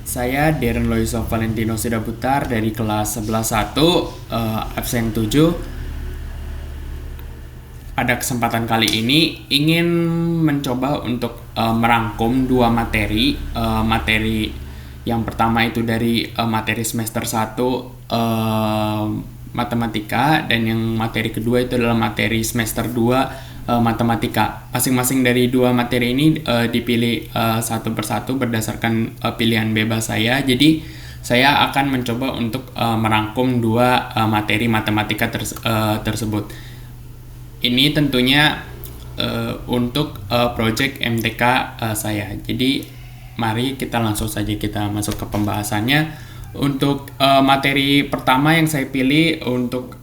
Saya Darren Loiso Valentino Sidaputar dari kelas 11.1, absen 7. Pada kesempatan kali ini ingin mencoba untuk merangkum dua materi. Materi yang pertama itu dari materi semester 1 matematika, dan yang materi kedua itu adalah materi semester 2 matematika. Masing-masing dari dua materi ini dipilih satu persatu berdasarkan pilihan bebas saya. Jadi saya akan mencoba untuk merangkum dua materi matematika tersebut. Ini tentunya untuk project MTK saya. Jadi mari kita langsung saja kita masuk ke pembahasannya. Untuk materi pertama yang saya pilih untuk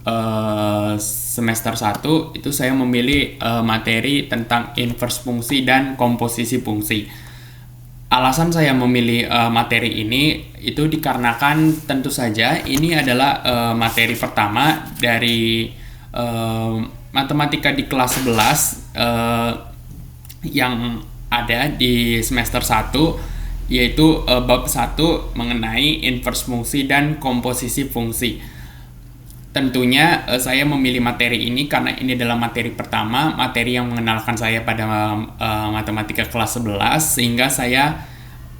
semester 1 itu saya memilih materi tentang inverse fungsi dan komposisi fungsi. Alasan saya memilih materi ini itu dikarenakan tentu saja ini adalah materi pertama dari matematika di kelas 11 yang ada di semester 1, yaitu bab 1 mengenai inverse fungsi dan komposisi fungsi. Tentunya saya memilih materi ini karena ini adalah materi pertama, materi yang mengenalkan saya pada matematika kelas 11, sehingga saya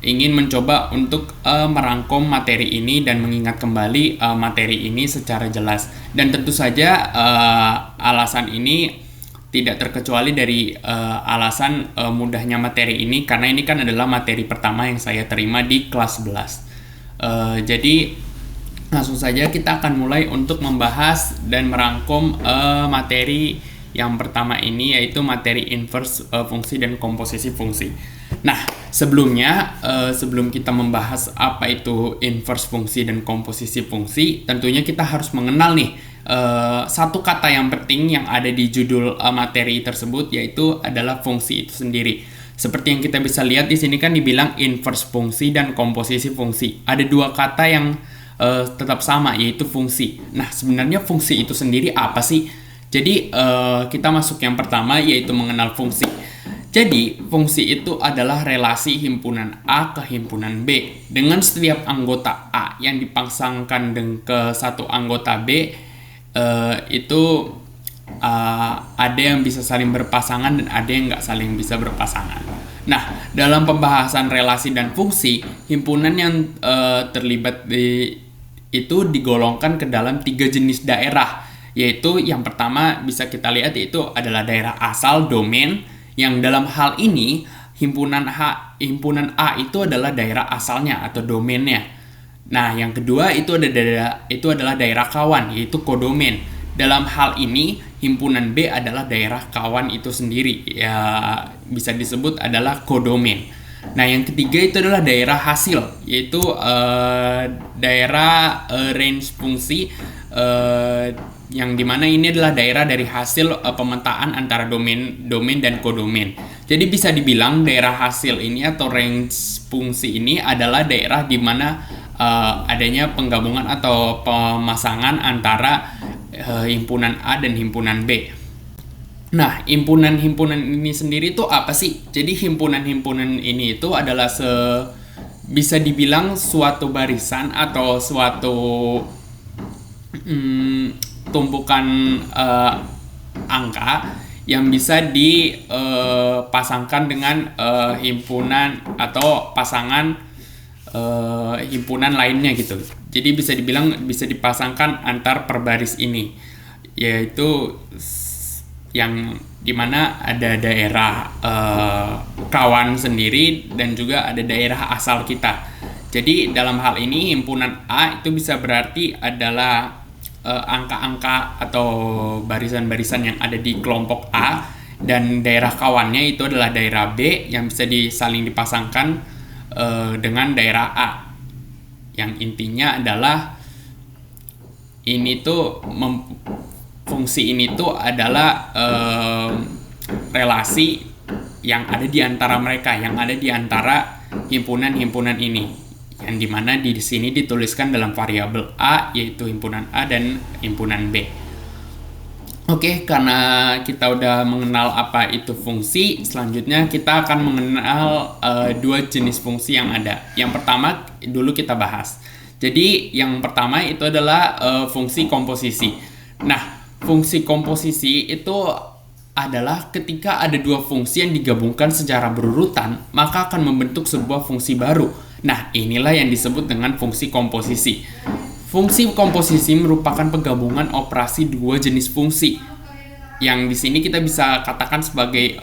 ingin mencoba untuk merangkum materi ini dan mengingat kembali materi ini secara jelas. Dan tentu saja alasan ini tidak terkecuali dari alasan mudahnya materi ini, karena ini kan adalah materi pertama yang saya terima di kelas 11. Jadi langsung saja kita akan mulai untuk membahas dan merangkum materi yang pertama ini, yaitu materi inverse fungsi dan komposisi fungsi. Nah, sebelumnya sebelum kita membahas apa itu inverse fungsi dan komposisi fungsi, tentunya kita harus mengenal nih satu kata yang penting yang ada di judul materi tersebut, yaitu adalah fungsi itu sendiri. Seperti yang kita bisa lihat di sini kan dibilang inverse fungsi dan komposisi fungsi. Ada dua kata yang tetap sama, yaitu fungsi. Nah, sebenarnya fungsi itu sendiri apa sih? Jadi kita masuk yang pertama, yaitu mengenal fungsi. Jadi, fungsi itu adalah relasi himpunan A ke himpunan B. Dengan setiap anggota A yang dipasangkan ke satu anggota B, itu ada yang bisa saling berpasangan dan ada yang nggak saling bisa berpasangan. Nah, dalam pembahasan relasi dan fungsi, himpunan yang terlibat itu digolongkan ke dalam 3 jenis daerah. Yaitu yang pertama bisa kita lihat yaitu adalah daerah asal, domain, yang dalam hal ini himpunan A itu adalah daerah asalnya atau domainnya. Nah, yang kedua itu adalah daerah kawan, yaitu kodomain. Dalam hal ini himpunan B adalah daerah kawan itu sendiri, ya bisa disebut adalah kodomain. Nah, yang ketiga itu adalah daerah hasil, yaitu daerah range fungsi, yang dimana ini adalah daerah dari hasil pemetaan antara domain dan kodomain. Jadi bisa dibilang daerah hasil ini atau range fungsi ini adalah daerah di mana adanya penggabungan atau pemasangan antara himpunan A dan himpunan B. Nah, himpunan-himpunan ini sendiri itu apa sih? Jadi himpunan-himpunan ini itu adalah bisa dibilang suatu barisan atau suatu tumpukan angka yang bisa dipasangkan dengan himpunan atau pasangan himpunan lainnya gitu. Jadi bisa dibilang bisa dipasangkan antar perbaris ini, yaitu yang dimana ada daerah kawan sendiri dan juga ada daerah asal kita. Jadi dalam hal ini himpunan A itu bisa berarti adalah angka-angka atau barisan-barisan yang ada di kelompok A, dan daerah kawannya itu adalah daerah B yang bisa saling dipasangkan dengan daerah A, yang intinya adalah fungsi ini tuh adalah relasi yang ada di antara mereka, yang ada di antara himpunan-himpunan ini, yang dimana di sini dituliskan dalam variabel A, yaitu himpunan A dan himpunan B. Oke, karena kita udah mengenal apa itu fungsi, selanjutnya kita akan mengenal dua jenis fungsi yang ada. Yang pertama dulu kita bahas. Jadi yang pertama itu adalah fungsi komposisi. Nah, fungsi komposisi itu adalah ketika ada dua fungsi yang digabungkan secara berurutan, maka akan membentuk sebuah fungsi baru. Nah, inilah yang disebut dengan fungsi komposisi. Fungsi komposisi merupakan penggabungan operasi dua jenis fungsi. Yang di sini kita bisa katakan sebagai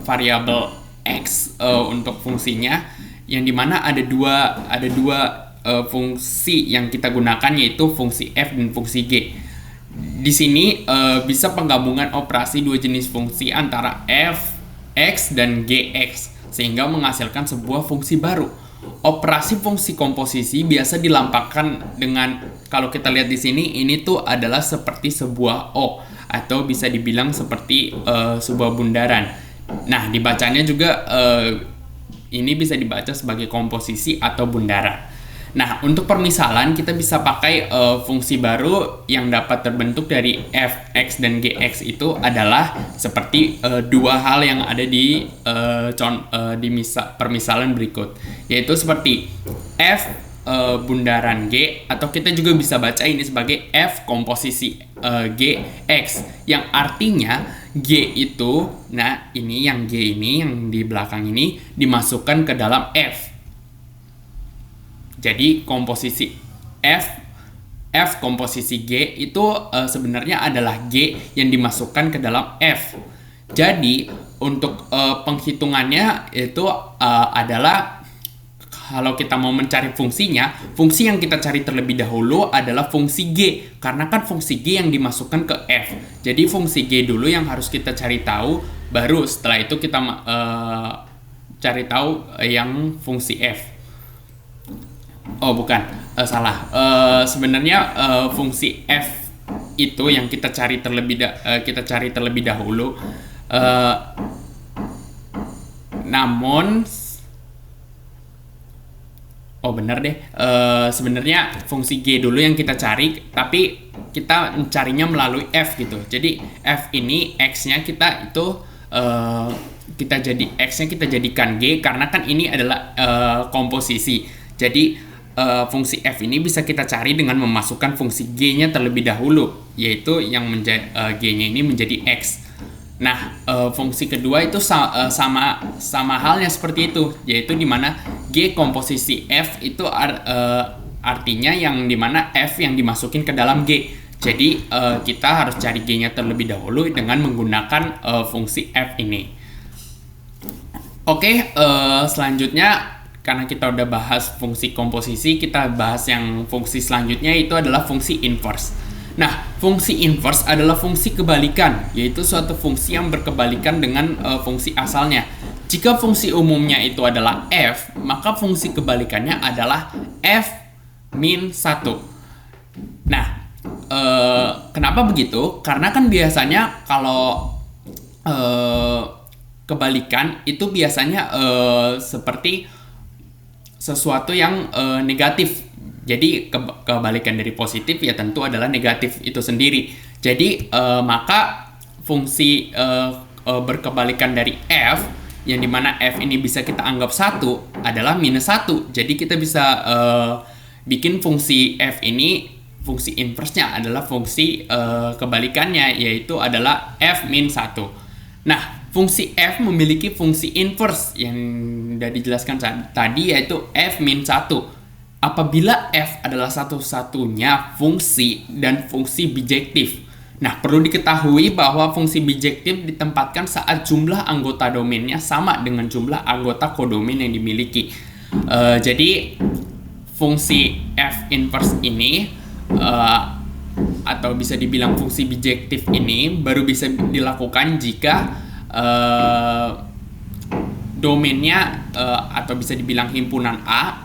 variabel x untuk fungsinya, yang dimana ada dua fungsi yang kita gunakan, yaitu fungsi f dan fungsi g. Di sini bisa penggabungan operasi dua jenis fungsi antara f, x, dan gx sehingga menghasilkan sebuah fungsi baru. Operasi fungsi komposisi biasa dilampangkan dengan, kalau kita lihat di sini, ini tuh adalah seperti sebuah O atau bisa dibilang seperti sebuah bundaran. Nah, dibacanya juga ini bisa dibaca sebagai komposisi atau bundaran. Nah, untuk permisalan kita bisa pakai fungsi baru yang dapat terbentuk dari f, x, dan gx itu adalah seperti dua hal yang ada di permisalan berikut, yaitu seperti f bundaran g, atau kita juga bisa baca ini sebagai f komposisi gx, yang artinya g itu, nah ini yang g ini yang di belakang ini dimasukkan ke dalam f. Jadi komposisi F komposisi G itu sebenarnya adalah G yang dimasukkan ke dalam F. Jadi untuk penghitungannya itu adalah, kalau kita mau mencari fungsinya, fungsi yang kita cari terlebih dahulu adalah fungsi G, karena kan fungsi G yang dimasukkan ke F. Jadi fungsi G dulu yang harus kita cari tahu, baru setelah itu kita cari tahu yang fungsi F. Oh bukan, salah. Sebenarnya fungsi f itu yang kita cari terlebih dahulu. Namun, oh benar deh. Sebenarnya fungsi g dulu yang kita cari, tapi kita mencarinya melalui f gitu. Jadi f ini x-nya kita itu x-nya kita jadikan g, karena kan ini adalah komposisi. Jadi fungsi f ini bisa kita cari dengan memasukkan fungsi g-nya terlebih dahulu, yaitu yang g-nya ini menjadi x. Nah, fungsi kedua itu sama halnya seperti itu, yaitu dimana g komposisi f itu artinya yang dimana f yang dimasukin ke dalam g. Jadi kita harus cari g-nya terlebih dahulu dengan menggunakan fungsi f ini. Oke, selanjutnya, karena kita udah bahas fungsi komposisi, kita bahas yang fungsi selanjutnya, itu adalah fungsi inverse. Nah, fungsi inverse adalah fungsi kebalikan, yaitu suatu fungsi yang berkebalikan dengan fungsi asalnya. Jika fungsi umumnya itu adalah f, maka fungsi kebalikannya adalah f min 1. Nah, kenapa begitu? Karena kan biasanya kalau kebalikan itu biasanya seperti sesuatu yang negatif. Jadi kebalikan dari positif ya tentu adalah negatif itu sendiri. Jadi maka fungsi berkebalikan dari f, yang dimana f ini bisa kita anggap 1, adalah minus 1. Jadi kita bisa bikin fungsi f ini, fungsi inverse-nya adalah fungsi kebalikannya, yaitu adalah f min 1. Nah, fungsi f memiliki fungsi inverse yang sudah dijelaskan tadi, yaitu f min 1. Apabila f adalah satu-satunya fungsi dan fungsi bijektif. Nah, perlu diketahui bahwa fungsi bijektif ditempatkan saat jumlah anggota domainnya sama dengan jumlah anggota kodomain yang dimiliki. Jadi, fungsi f inverse ini, atau bisa dibilang fungsi bijektif ini, baru bisa dilakukan jika domainnya atau bisa dibilang himpunan A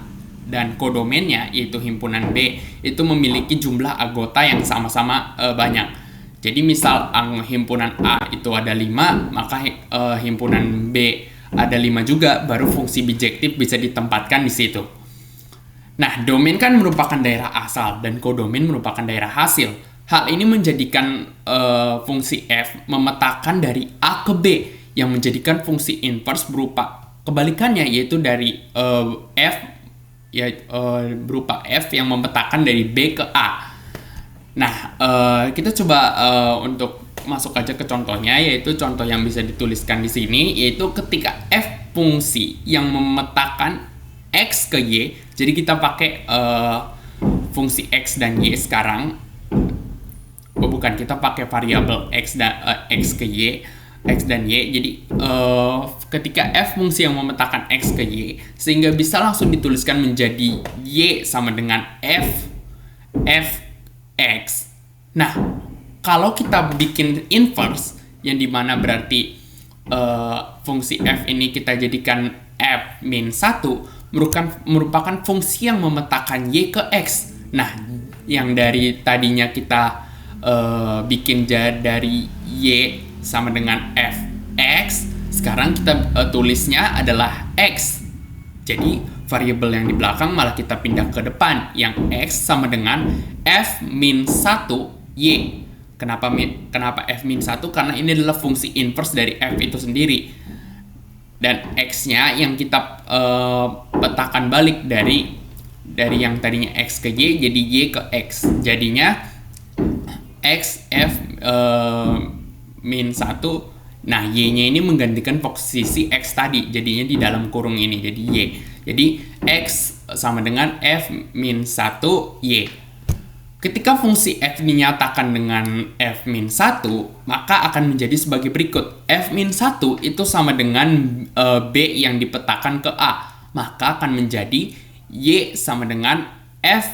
dan kodomainnya, yaitu himpunan B, itu memiliki jumlah anggota yang sama-sama banyak. Jadi misal himpunan A itu ada 5, maka himpunan B ada 5 juga, baru fungsi bijektif bisa ditempatkan di situ. Nah, domain kan merupakan daerah asal dan kodomain merupakan daerah hasil. Hal ini menjadikan fungsi f memetakan dari A ke B, yang menjadikan fungsi inverse berupa kebalikannya, yaitu dari f berupa f yang memetakan dari B ke A. Nah, kita coba untuk masuk aja ke contohnya, yaitu contoh yang bisa dituliskan di sini, yaitu ketika f fungsi yang memetakan x ke y. Jadi kita pakai fungsi x dan y sekarang. Bukan, kita pakai variabel x ke y, x dan y. Jadi ketika f fungsi yang memetakan x ke y, sehingga bisa langsung dituliskan menjadi y sama dengan f x. Nah, kalau kita bikin inverse, yang dimana berarti fungsi f ini kita jadikan f min 1, merupakan fungsi yang memetakan y ke x. Nah, yang dari tadinya kita bikin dari y sama dengan fx, sekarang kita tulisnya adalah x. Jadi variabel yang di belakang malah kita pindah ke depan, yang x sama dengan f min 1 y. Kenapa f min 1? Karena ini adalah fungsi inverse dari f itu sendiri. Dan x-nya yang kita petakan balik dari yang tadinya x ke y jadi y ke x. Jadinya x f min 1. Nah, y-nya ini menggantikan posisi x tadi, jadinya di dalam kurung ini jadi y. Jadi x sama dengan f min 1 y. Ketika fungsi f dinyatakan dengan f min 1, maka akan menjadi sebagai berikut. F min 1 itu sama dengan b yang dipetakan ke a, maka akan menjadi y sama dengan f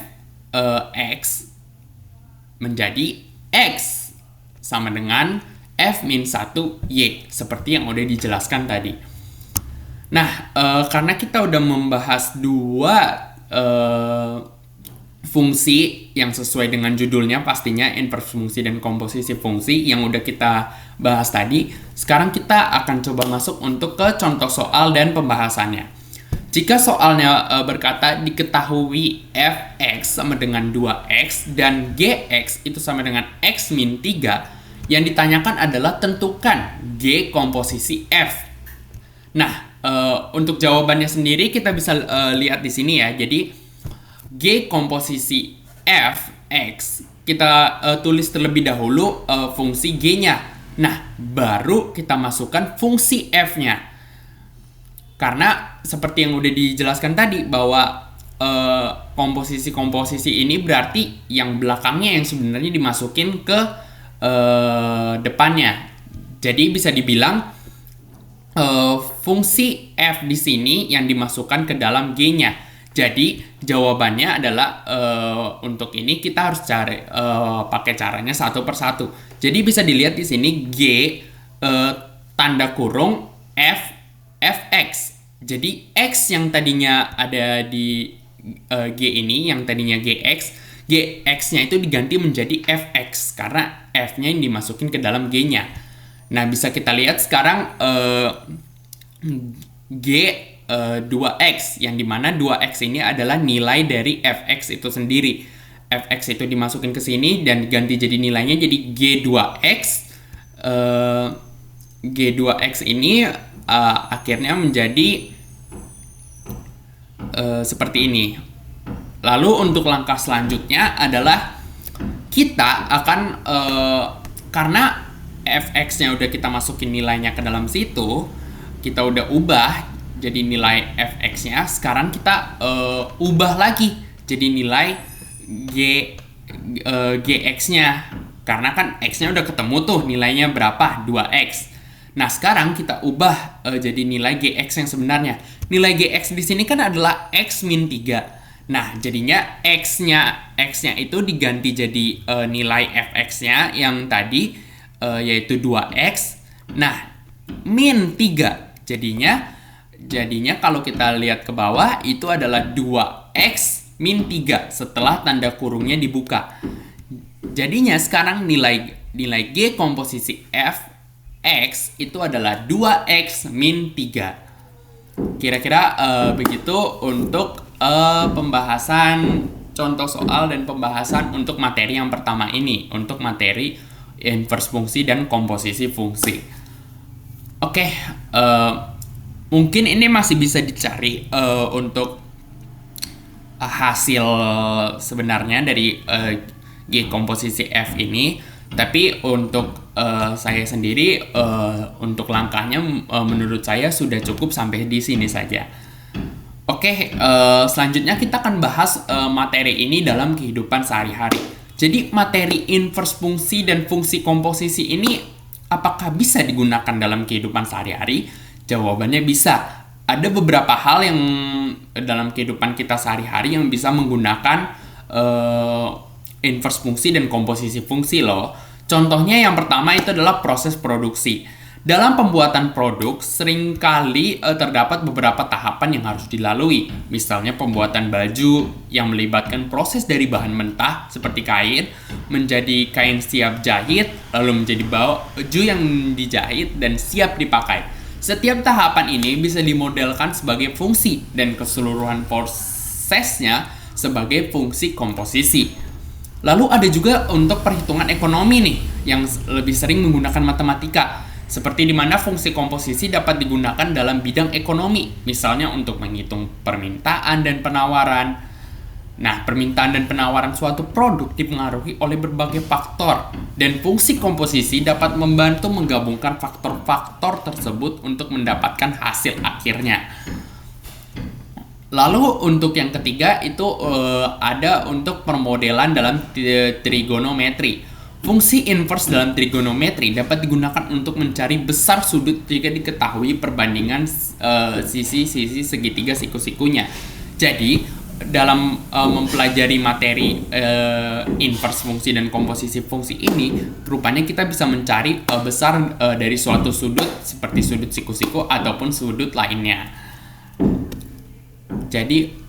x menjadi x sama dengan f min 1 y, seperti yang udah dijelaskan tadi. Nah, karena kita udah membahas dua fungsi yang sesuai dengan judulnya, pastinya inverse fungsi dan komposisi fungsi yang udah kita bahas tadi, sekarang kita akan coba masuk untuk ke contoh soal dan pembahasannya. Jika soalnya berkata diketahui fx sama dengan 2x dan gx itu sama dengan x min 3, yang ditanyakan adalah tentukan g komposisi f. Nah, untuk jawabannya sendiri kita bisa lihat di sini ya. Jadi g komposisi fx kita tulis terlebih dahulu fungsi g-nya. Nah, baru kita masukkan fungsi f-nya. Karena seperti yang udah dijelaskan tadi bahwa komposisi-komposisi ini berarti yang belakangnya yang sebenarnya dimasukin ke depannya. Jadi bisa dibilang fungsi f di sini yang dimasukkan ke dalam g-nya. Jadi jawabannya adalah untuk ini kita harus cari pakai caranya satu persatu. Jadi bisa dilihat di sini g tanda kurung fx. Jadi x yang tadinya ada di g ini, yang tadinya gx-nya itu diganti menjadi fx karena f-nya yang dimasukin ke dalam g-nya. Nah, bisa kita lihat sekarang g 2x, yang dimana 2x ini adalah nilai dari fx itu sendiri. Fx itu dimasukin ke sini dan diganti jadi nilainya jadi g2x. G2x ini akhirnya menjadi seperti ini. Lalu untuk langkah selanjutnya adalah kita akan karena fx-nya udah kita masukin nilainya ke dalam situ, kita udah ubah jadi nilai fx-nya. Sekarang kita ubah lagi jadi nilai gx-nya, karena kan x-nya udah ketemu tuh nilainya berapa, 2x. Nah, sekarang kita ubah jadi nilai gx yang sebenarnya. Nilai gx di sini kan adalah x min 3. Nah, jadinya x-nya itu diganti jadi nilai fx-nya yang tadi yaitu 2x. Nah, min 3. Jadinya kalau kita lihat ke bawah itu adalah 2x min 3 setelah tanda kurungnya dibuka. Jadinya sekarang nilai g komposisi f x itu adalah 2x min 3. Kira-kira begitu untuk pembahasan contoh soal dan pembahasan untuk materi yang pertama ini, untuk materi inverse fungsi dan komposisi fungsi. Oke, mungkin ini masih bisa dicari untuk hasil sebenarnya dari G komposisi F ini, tapi untuk saya sendiri untuk langkahnya menurut saya sudah cukup sampai di sini saja. Oke, selanjutnya kita akan bahas materi ini dalam kehidupan sehari-hari. Jadi materi inverse fungsi dan fungsi komposisi ini apakah bisa digunakan dalam kehidupan sehari-hari? Jawabannya bisa. Ada beberapa hal yang dalam kehidupan kita sehari-hari yang bisa menggunakan inverse fungsi dan komposisi fungsi loh. Contohnya yang pertama itu adalah proses produksi. Dalam pembuatan produk seringkali terdapat beberapa tahapan yang harus dilalui. Misalnya pembuatan baju yang melibatkan proses dari bahan mentah seperti kain menjadi kain siap jahit, lalu menjadi baju yang dijahit dan siap dipakai. Setiap tahapan ini bisa dimodelkan sebagai fungsi dan keseluruhan prosesnya sebagai fungsi komposisi. Lalu ada juga untuk perhitungan ekonomi nih yang lebih sering menggunakan matematika, seperti di mana fungsi komposisi dapat digunakan dalam bidang ekonomi, misalnya untuk menghitung permintaan dan penawaran. Nah, permintaan dan penawaran suatu produk dipengaruhi oleh berbagai faktor, dan fungsi komposisi dapat membantu menggabungkan faktor-faktor tersebut untuk mendapatkan hasil akhirnya. Lalu untuk yang ketiga itu ada untuk permodelan dalam trigonometri. Fungsi inverse dalam trigonometri dapat digunakan untuk mencari besar sudut jika diketahui perbandingan sisi-sisi segitiga siku-sikunya. Jadi dalam mempelajari materi inverse fungsi dan komposisi fungsi ini, rupanya kita bisa mencari besar dari suatu sudut seperti sudut siku-siku ataupun sudut lainnya. Jadi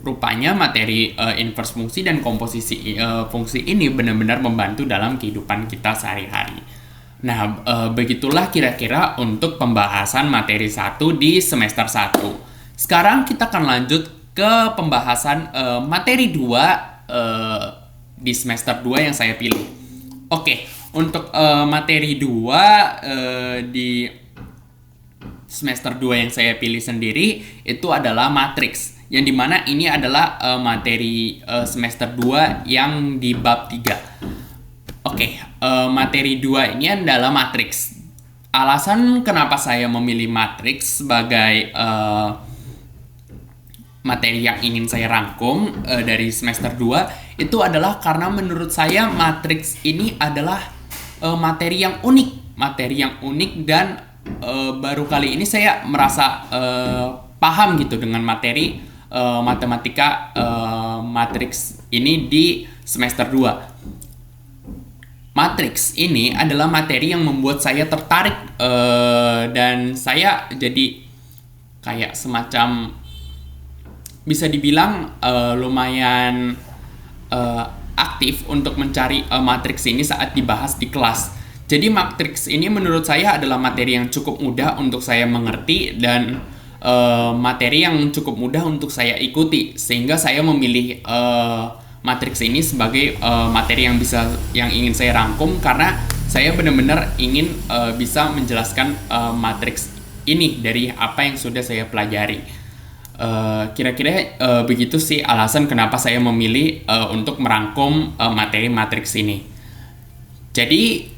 rupanya materi inverse fungsi dan komposisi fungsi ini benar-benar membantu dalam kehidupan kita sehari-hari. Nah, begitulah kira-kira untuk pembahasan materi 1 di semester 1. Sekarang kita akan lanjut ke pembahasan materi 2 di semester 2 yang saya pilih. Oke, untuk materi 2 di semester 2 yang saya pilih sendiri itu adalah matriks, yang dimana ini adalah materi semester 2 yang di bab 3. Oke, materi 2 ini adalah matriks. Alasan kenapa saya memilih matriks sebagai materi yang ingin saya rangkum dari semester 2 itu adalah karena menurut saya matriks ini adalah materi yang unik dan baru kali ini saya merasa paham gitu dengan materi matematika matriks ini di semester 2. Matriks ini adalah materi yang membuat saya tertarik dan saya jadi kayak semacam bisa dibilang lumayan aktif untuk mencari matriks ini saat dibahas di kelas. Jadi matriks ini menurut saya adalah materi yang cukup mudah untuk saya mengerti dan materi yang cukup mudah untuk saya ikuti, sehingga saya memilih matriks ini sebagai materi yang ingin saya rangkum karena saya benar-benar ingin bisa menjelaskan matriks ini dari apa yang sudah saya pelajari. Kira-kira begitu sih alasan kenapa saya memilih untuk merangkum materi matriks ini. Jadi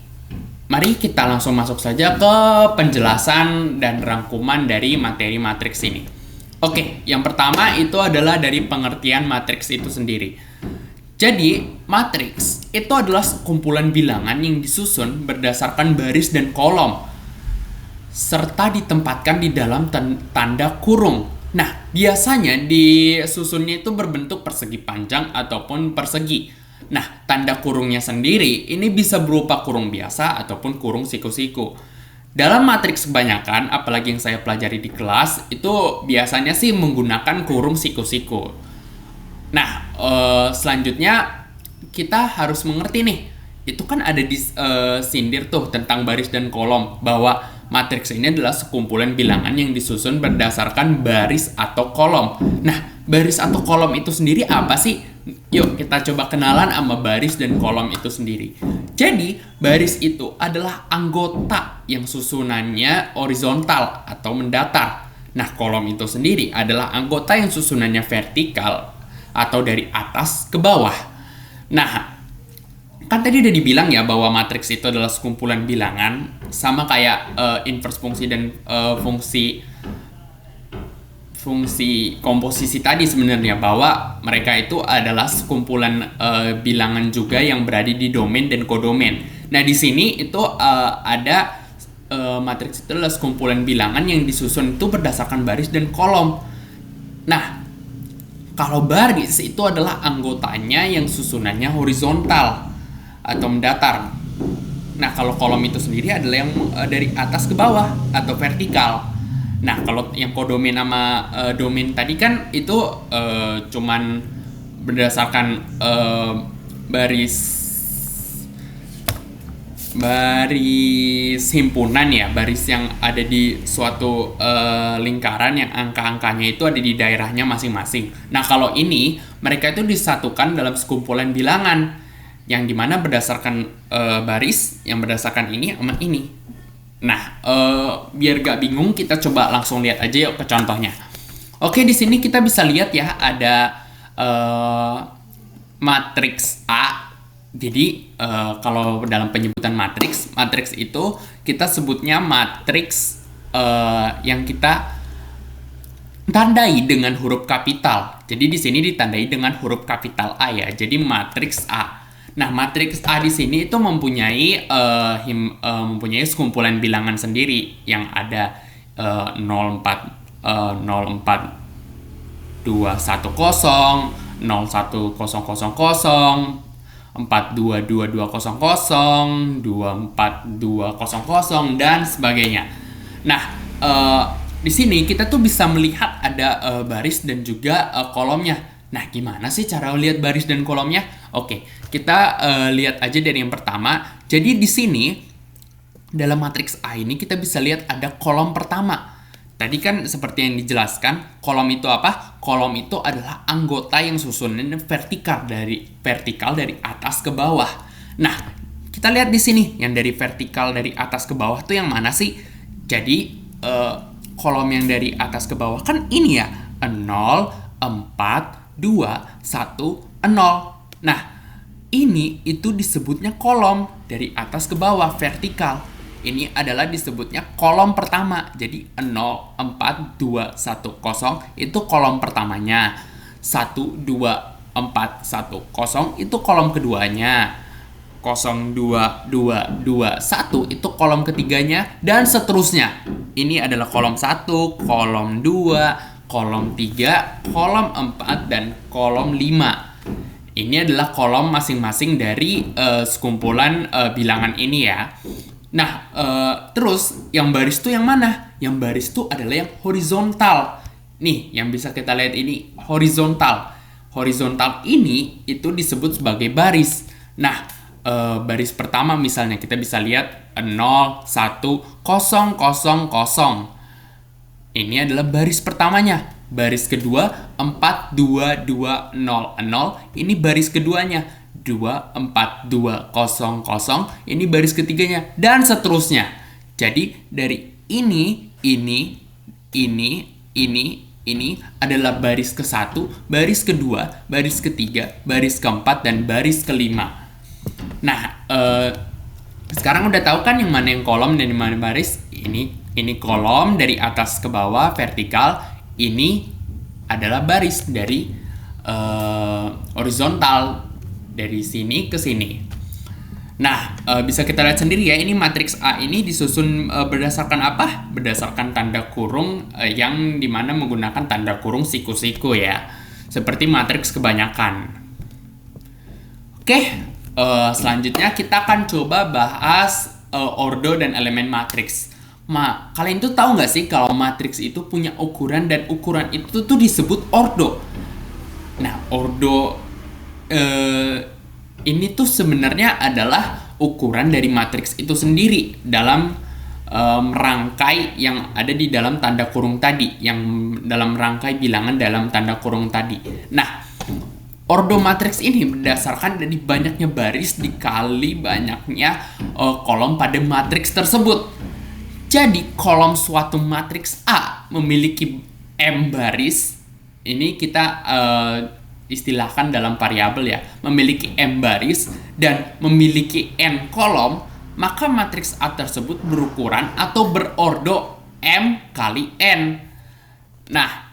mari kita langsung masuk saja ke penjelasan dan rangkuman dari materi matriks ini. Oke, yang pertama itu adalah dari pengertian matriks itu sendiri. Jadi, matriks itu adalah kumpulan bilangan yang disusun berdasarkan baris dan kolom serta ditempatkan di dalam tanda kurung. Nah, biasanya disusunnya itu berbentuk persegi panjang ataupun persegi. Nah, tanda kurungnya sendiri ini bisa berupa kurung biasa ataupun kurung siku-siku. Dalam matriks kebanyakan, apalagi yang saya pelajari di kelas, itu biasanya sih menggunakan kurung siku-siku. Nah, selanjutnya kita harus mengerti nih, itu kan ada di sindir tuh tentang baris dan kolom, bahwa matriks ini adalah sekumpulan bilangan yang disusun berdasarkan baris atau kolom. Nah, baris atau kolom itu sendiri apa sih? Yuk kita coba kenalan sama baris dan kolom itu sendiri. Jadi, baris itu adalah anggota yang susunannya horizontal atau mendatar. Nah, kolom itu sendiri adalah anggota yang susunannya vertikal atau dari atas ke bawah. Nah, kan tadi udah dibilang ya bahwa matriks itu adalah sekumpulan bilangan, sama kayak inverse fungsi dan fungsi komposisi tadi sebenarnya, bahwa mereka itu adalah sekumpulan bilangan juga yang berada di domain dan kodomain. Nah, di sini itu ada matriks itu adalah sekumpulan bilangan yang disusun itu berdasarkan baris dan kolom. Nah, kalau baris itu adalah anggotanya yang susunannya horizontal atau mendatar. Nah, kalau kolom itu sendiri adalah yang dari atas ke bawah atau vertikal. Nah, kalau yang kodomain sama domain tadi kan itu cuman berdasarkan baris himpunan ya, baris yang ada di suatu lingkaran yang angka-angkanya itu ada di daerahnya masing-masing. Nah, kalau ini mereka itu disatukan dalam sekumpulan bilangan yang dimana berdasarkan baris yang berdasarkan ini sama ini. Nah, biar gak bingung, kita coba langsung lihat aja yuk ke contohnya. Oke, di sini kita bisa lihat ya ada matriks A. Jadi kalau dalam penyebutan matriks itu kita sebutnya matriks yang kita tandai dengan huruf kapital. Jadi di sini ditandai dengan huruf kapital A ya. Jadi matriks A. Nah, matriks A di sini itu mempunyai sekumpulan bilangan sendiri yang ada 04 210 01000 422200 24200 dan sebagainya. Nah, di sini kita tuh bisa melihat ada baris dan juga kolomnya. Nah, gimana sih cara lihat baris dan kolomnya? Oke, kita lihat aja dari yang pertama. Jadi di sini dalam matriks A ini kita bisa lihat ada kolom pertama. Tadi kan seperti yang dijelaskan, kolom itu apa? Kolom itu adalah anggota yang susunannya vertikal dari atas ke bawah. Nah, kita lihat di sini yang dari vertikal dari atas ke bawah tuh yang mana sih? Jadi kolom yang dari atas ke bawah kan ini ya, 0 4 2 1 0. Nah, ini itu disebutnya kolom dari atas ke bawah vertikal. Ini adalah disebutnya kolom pertama. Jadi 0 4 2 1 0 itu kolom pertamanya. 1 2 4 1 0 itu kolom keduanya. 0 2 2 2 1 itu kolom ketiganya dan seterusnya. Ini adalah kolom 1, kolom 2, kolom 3, kolom 4, dan kolom 5. Ini adalah kolom masing-masing dari sekumpulan bilangan ini ya. Nah, terus yang baris tuh yang mana? Yang baris tuh adalah yang horizontal. Nih, yang bisa kita lihat ini horizontal. Horizontal ini itu disebut sebagai baris. Nah, baris pertama misalnya kita bisa lihat 0 1 0 0 0. Ini adalah baris pertamanya. Baris kedua 4 2 2 0 0. Ini baris keduanya 2 4 2 0 0. Ini baris ketiganya dan seterusnya. Jadi dari ini adalah baris ke-1, baris kedua, baris ketiga, baris keempat, dan baris kelima. Nah, sekarang udah tahu kan yang mana yang kolom dan yang mana baris? Ini kolom dari atas ke bawah vertikal. Ini adalah baris dari horizontal dari sini ke sini. Nah, bisa kita lihat sendiri ya, ini matriks A ini disusun berdasarkan apa? Berdasarkan tanda kurung yang dimana menggunakan tanda kurung siku-siku ya. Seperti matriks kebanyakan. Oke, selanjutnya kita akan coba bahas ordo dan elemen matriks. Kalian tuh tahu nggak sih kalau matriks itu punya ukuran dan ukuran itu tuh disebut ordo. Nah, ordo ini tuh sebenarnya adalah ukuran dari matriks itu sendiri dalam rangkai yang ada di dalam tanda kurung tadi, yang dalam rangkai bilangan dalam tanda kurung tadi. Nah, ordo matriks ini berdasarkan dari banyaknya baris dikali banyaknya kolom pada matriks tersebut. Jadi, kolom suatu matriks A memiliki M baris. Ini kita istilahkan dalam variabel ya, memiliki M baris dan memiliki N kolom, maka matriks A tersebut berukuran atau berordo M kali N. Nah,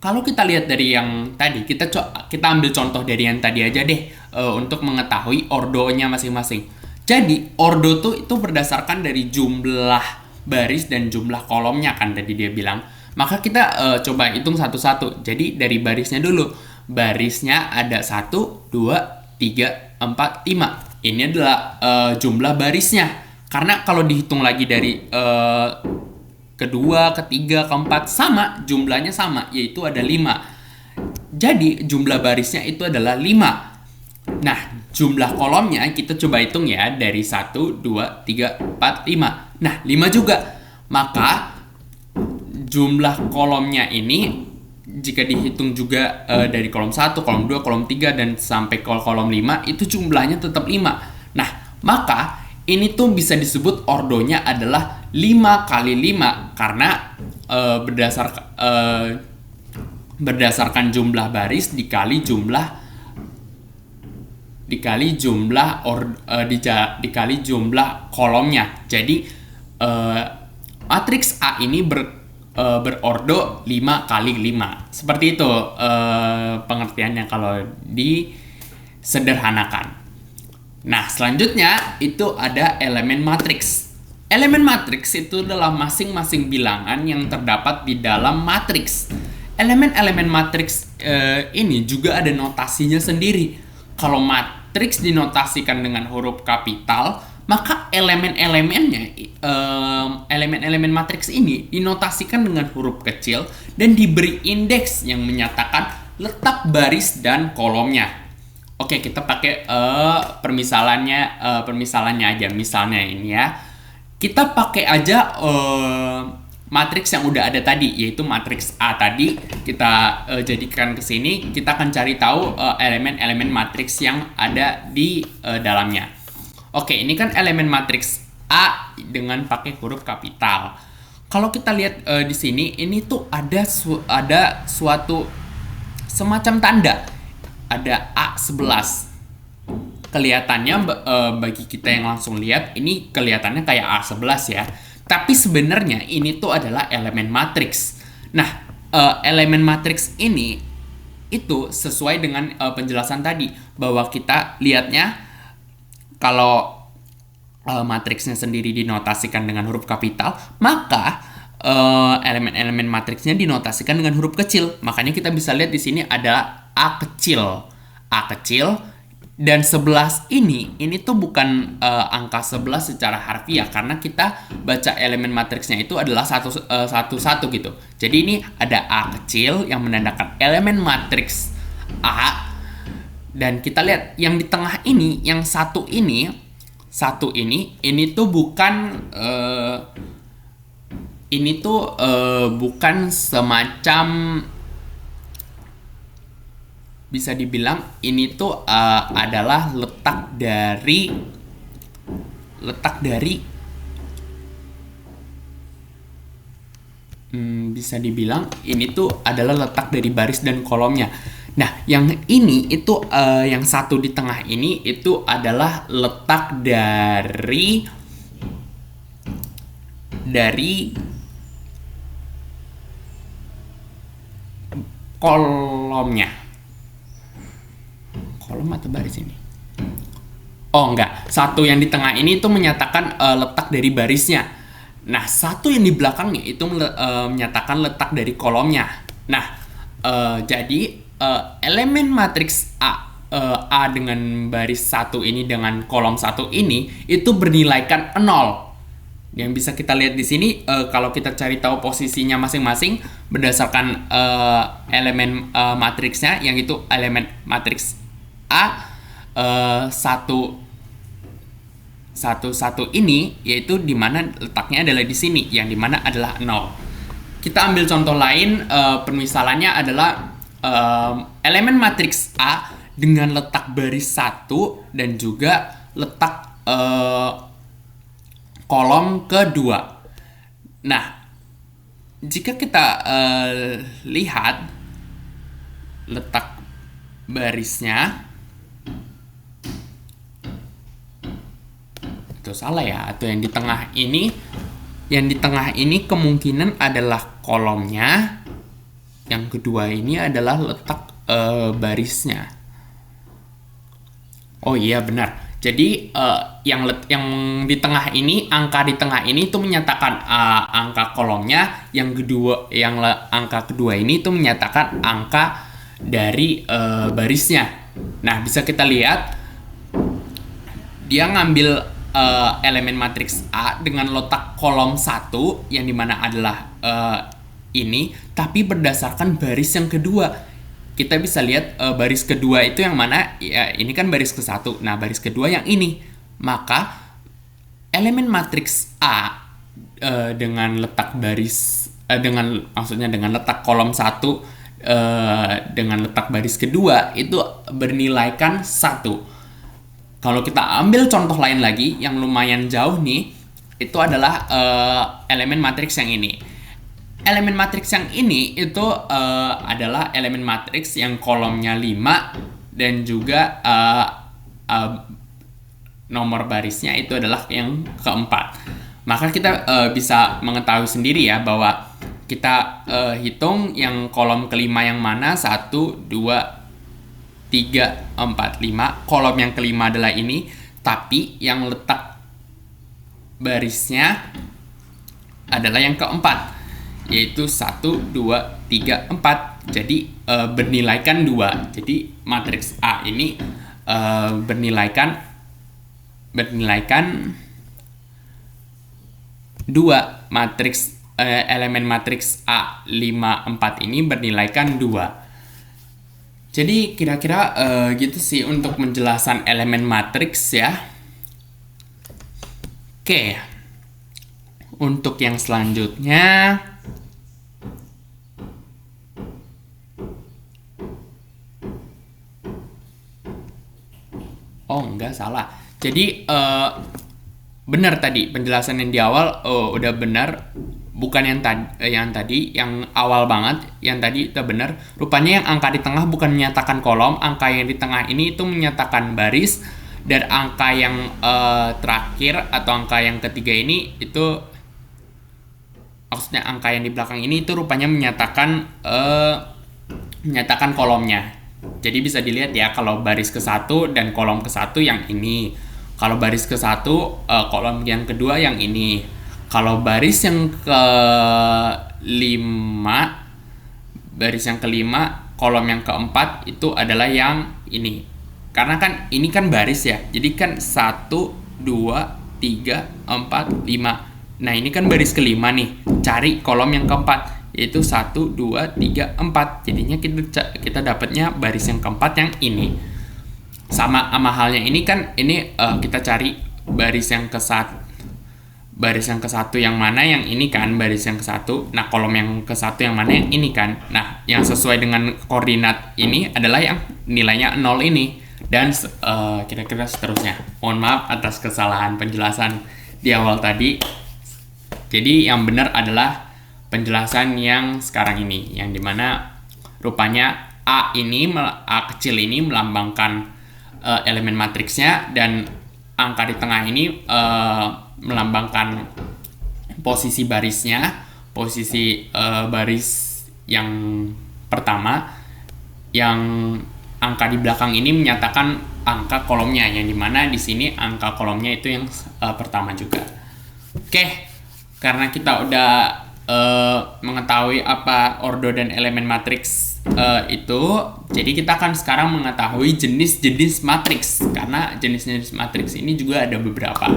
kalau kita lihat dari yang tadi, kita ambil contoh dari yang tadi aja deh untuk mengetahui ordonya masing-masing. Jadi, ordo itu berdasarkan dari jumlah baris dan jumlah kolomnya kan tadi dia bilang. Maka kita coba hitung satu-satu. Jadi, dari barisnya dulu. Barisnya ada 1, 2, 3, 4, 5. Ini adalah jumlah barisnya. Karena kalau dihitung lagi dari kedua, ketiga, keempat, sama, jumlahnya sama, yaitu ada 5. Jadi, jumlah barisnya itu adalah 5. Nah, jumlah kolomnya kita coba hitung ya, dari 1, 2, 3, 4, 5. Nah, 5 juga. Maka, jumlah kolomnya ini jika dihitung juga dari kolom 1, kolom 2, kolom 3, dan sampai kolom 5, itu jumlahnya tetap 5. Nah, maka ini tuh bisa disebut ordonya adalah 5 kali 5 karena berdasarkan jumlah baris dikali jumlah kolomnya. Jadi matriks A ini berordo 5 kali 5. Seperti itu pengertiannya kalau disederhanakan. Nah, selanjutnya itu ada elemen matriks. Elemen matriks itu adalah masing-masing bilangan yang terdapat di dalam matriks. Elemen-elemen matriks ini juga ada notasinya sendiri. Kalau matriks dinotasikan dengan huruf kapital, maka elemen-elemen matriks ini dinotasikan dengan huruf kecil dan diberi indeks yang menyatakan letak baris dan kolomnya. Oke, kita pakai permisalannya aja. Misalnya ini ya, kita pakai aja matriks yang udah ada tadi, yaitu matriks A tadi. Kita jadikan ke sini, kita akan cari tahu elemen-elemen matriks yang ada di dalamnya. Oke, ini kan elemen matriks A dengan pakai huruf kapital. Kalau kita lihat di sini, ini tuh ada suatu semacam tanda. Ada A11. Kelihatannya bagi kita yang langsung lihat, ini kelihatannya kayak A11 ya. Tapi sebenarnya ini tuh adalah elemen matriks. Nah, elemen matriks ini itu sesuai dengan penjelasan tadi, bahwa kita lihatnya kalau matriksnya sendiri dinotasikan dengan huruf kapital, maka elemen-elemen matriksnya dinotasikan dengan huruf kecil. Makanya kita bisa lihat di sini ada A kecil, dan 11 ini tuh bukan angka 11 secara harfiah, karena kita baca elemen matriksnya itu adalah satu gitu. Jadi ini ada A kecil yang menandakan elemen matriks A. Dan kita lihat yang di tengah ini, yang satu ini tuh bukan bukan semacam, bisa dibilang ini tuh adalah letak dari bisa dibilang ini tuh adalah letak dari baris dan kolomnya. Nah, yang ini itu yang satu di tengah ini itu adalah letak dari kolomnya. Kolom atau baris ini? Oh, enggak. Satu yang di tengah ini itu menyatakan letak dari barisnya. Nah, satu yang di belakangnya itu menyatakan letak dari kolomnya. Nah, jadi elemen matriks A dengan baris 1 ini dengan kolom 1 ini itu bernilaikan 0. Yang bisa kita lihat di sini, kalau kita cari tahu posisinya masing-masing berdasarkan elemen matriksnya, yang itu elemen matriks A 1 1 ini, yaitu di mana letaknya adalah di sini, yang di mana adalah 0. Kita ambil contoh lain, permisalannya adalah elemen matriks A dengan letak baris 1 dan juga letak kolom kedua. Nah, jika kita lihat letak barisnya, itu salah ya, atau yang di tengah ini, kemungkinan adalah kolomnya, yang kedua ini adalah letak barisnya. Oh iya, benar. Jadi yang di tengah ini, angka di tengah ini itu menyatakan angka kolomnya, yang kedua, angka kedua ini itu menyatakan angka dari barisnya. Nah, bisa kita lihat dia ngambil elemen matriks A dengan letak kolom 1, yang dimana adalah ini, tapi berdasarkan baris yang kedua. Kita bisa lihat baris kedua itu yang mana, ya ini kan baris ke-1, nah baris kedua yang ini. Maka elemen matriks A dengan letak baris, maksudnya dengan letak kolom 1 dengan letak baris kedua itu bernilaikan 1. Kalau kita ambil contoh lain lagi yang lumayan jauh nih, itu adalah elemen matriks yang ini. Elemen matriks yang ini itu adalah elemen matriks yang kolomnya 5 dan juga nomor barisnya itu adalah yang keempat. Maka kita bisa mengetahui sendiri ya bahwa kita hitung yang kolom kelima yang mana, 1, 2, 3, 4, 5. Kolom yang kelima adalah ini, tapi yang letak barisnya adalah yang keempat, yaitu 1, 2, 3, 4. Jadi bernilaikan 2. Jadi matriks A ini bernilaikan 2. Matriks elemen matriks A 5, 4 ini bernilaikan 2. Jadi kira-kira gitu sih untuk penjelasan elemen matriks ya. Oke. Untuk yang selanjutnya, oh enggak, salah. Jadi benar tadi penjelasan yang di awal udah benar. Bukan yang tadi yang awal banget, yang tadi itu benar. Rupanya yang angka di tengah bukan menyatakan kolom, angka yang di tengah ini itu menyatakan baris, dan angka yang terakhir atau angka yang ketiga ini itu, maksudnya angka yang di belakang ini itu rupanya menyatakan kolomnya. Jadi bisa dilihat ya, kalau baris ke-1 dan kolom ke-1 yang ini, kalau baris ke-1 kolom yang kedua yang ini. Kalau baris yang kelima, kolom yang keempat itu adalah yang ini. Karena kan ini kan baris ya. Jadi kan 1, 2, 3, 4, 5. Nah, ini kan baris kelima nih. Cari kolom yang keempat, yaitu 1, 2, 3, 4. Jadinya kita dapatnya baris yang keempat yang ini. Sama halnya ini kan, ini kita cari baris yang ke-1. Baris yang ke-1 yang mana, yang ini kan baris yang ke-1. Nah, kolom yang ke-1 yang mana, yang ini kan. Nah, yang sesuai dengan koordinat ini adalah yang nilainya 0 ini. Dan kira-kira seterusnya. Mohon maaf atas kesalahan penjelasan di awal tadi. Jadi yang benar adalah penjelasan yang sekarang ini, yang dimana rupanya A kecil ini melambangkan elemen matriksnya, dan angka di tengah ini melambangkan posisi barisnya, posisi baris yang pertama, yang angka di belakang ini menyatakan angka kolomnya, yang dimana di sini angka kolomnya itu yang pertama juga. Oke, karena kita udah mengetahui apa ordo dan elemen matriks itu, jadi kita akan sekarang mengetahui jenis-jenis matriks, karena jenis-jenis matriks ini juga ada beberapa.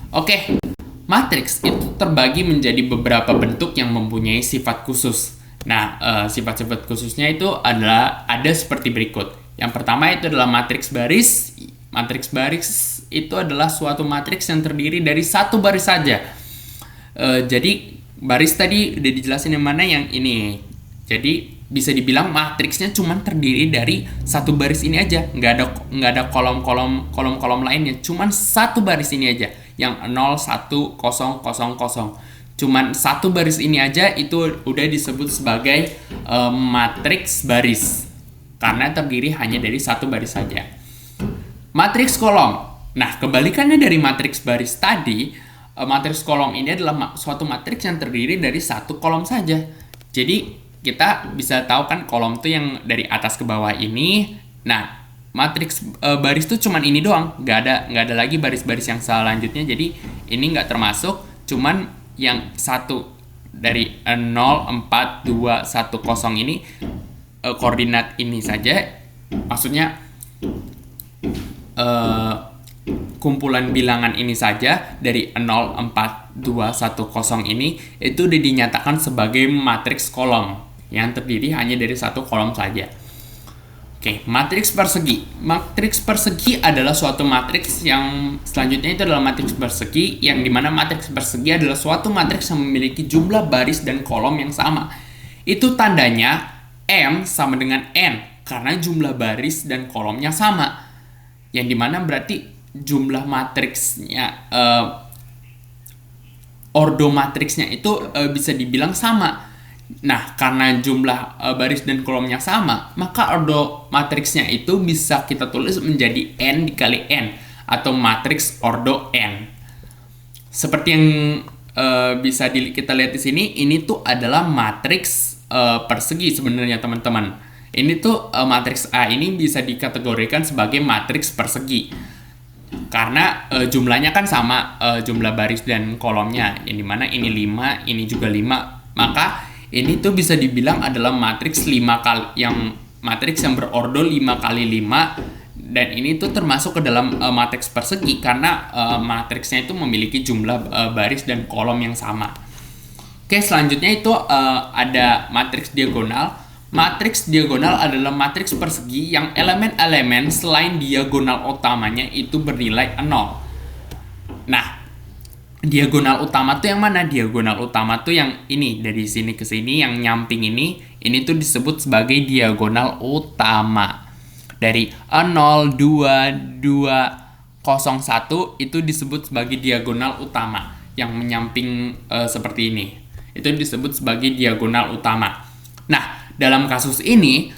Oke, matriks itu terbagi menjadi beberapa bentuk yang mempunyai sifat khusus. Nah, sifat-sifat khususnya itu ada seperti berikut. Yang pertama itu adalah matriks baris. Matriks baris itu adalah suatu matriks yang terdiri dari satu baris saja. Jadi baris tadi udah dijelasin yang mana yang ini. Jadi bisa dibilang matriksnya cuma terdiri dari satu baris ini aja, nggak ada kolom-kolom lainnya, cuman satu baris ini aja yang 0 1 0 0 0. Cuman satu baris ini aja itu udah disebut sebagai matriks baris karena terdiri hanya dari satu baris saja. Matriks kolom. Nah, kebalikannya dari matriks baris tadi, matriks kolom ini adalah suatu matriks yang terdiri dari satu kolom saja. Jadi kita bisa tahu kan kolom tuh yang dari atas ke bawah ini. Nah, matriks baris tuh cuman ini doang, nggak ada lagi baris-baris yang selanjutnya. Jadi ini nggak termasuk, cuman yang satu dari 0 4 2 1 0 ini koordinat ini saja. Maksudnya kumpulan bilangan ini saja dari 0 4 2 1 0 ini itu udah dinyatakan sebagai matriks kolom yang terdiri hanya dari satu kolom saja. Oke, matriks persegi. Matriks persegi adalah suatu matriks yang selanjutnya itu adalah matriks persegi, yang dimana matriks persegi adalah suatu matriks yang memiliki jumlah baris dan kolom yang sama. Itu tandanya M sama dengan N karena jumlah baris dan kolomnya sama. Yang dimana berarti jumlah matriksnya, ordo matriksnya itu bisa dibilang sama. Nah, karena jumlah baris dan kolomnya sama, maka ordo matriksnya itu bisa kita tulis menjadi N dikali N atau matriks ordo N. Seperti yang bisa kita lihat di sini, ini tuh adalah matriks persegi sebenarnya teman-teman. Ini tuh matriks A ini bisa dikategorikan sebagai matriks persegi. Karena jumlahnya kan sama, jumlah baris dan kolomnya, yang dimana ini 5, ini juga 5, maka ini tuh bisa dibilang adalah matriks 5 kali matriks yang berordo 5 kali 5, dan ini tuh termasuk ke dalam matriks persegi karena matriksnya itu memiliki jumlah baris dan kolom yang sama. Oke, selanjutnya itu ada matriks diagonal. Matriks diagonal adalah matriks persegi yang elemen-elemen selain diagonal utamanya itu bernilai 0. Nah, diagonal utama tuh yang mana? Diagonal utama tuh yang ini, dari sini ke sini, yang nyamping ini tuh disebut sebagai diagonal utama. Dari 0, 2, 2, 0, 1 itu disebut sebagai diagonal utama. Yang menyamping seperti ini, itu disebut sebagai diagonal utama. Nah, dalam kasus ini,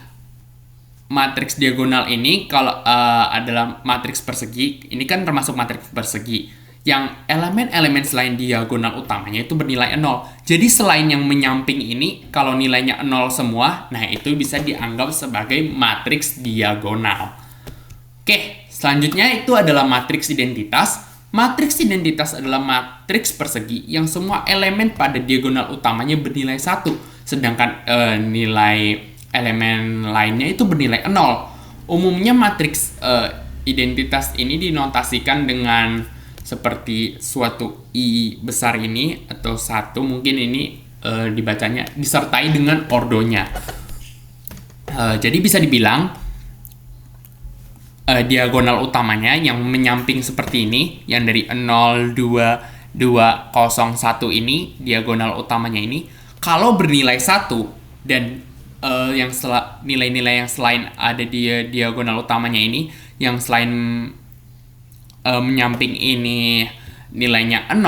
matriks diagonal ini kalau adalah matriks persegi, ini kan termasuk matriks persegi yang elemen-elemen selain diagonal utamanya itu bernilai 0. Jadi selain yang menyamping ini, kalau nilainya 0 semua, nah itu bisa dianggap sebagai matriks diagonal. Oke, selanjutnya itu adalah matriks identitas. Matriks identitas adalah matriks persegi yang semua elemen pada diagonal utamanya bernilai 1, sedangkan nilai elemen lainnya itu bernilai 0. Umumnya matriks identitas ini dinotasikan dengan seperti suatu I besar ini atau 1, mungkin ini dibacanya disertai dengan ordonya. Jadi bisa dibilang diagonal utamanya yang menyamping seperti ini, yang dari 0, 2, 2, 0, 1 ini, diagonal utamanya ini, kalau bernilai 1 dan nilai-nilai yang selain ada di diagonal utamanya ini, yang selain menyamping ini nilainya 0,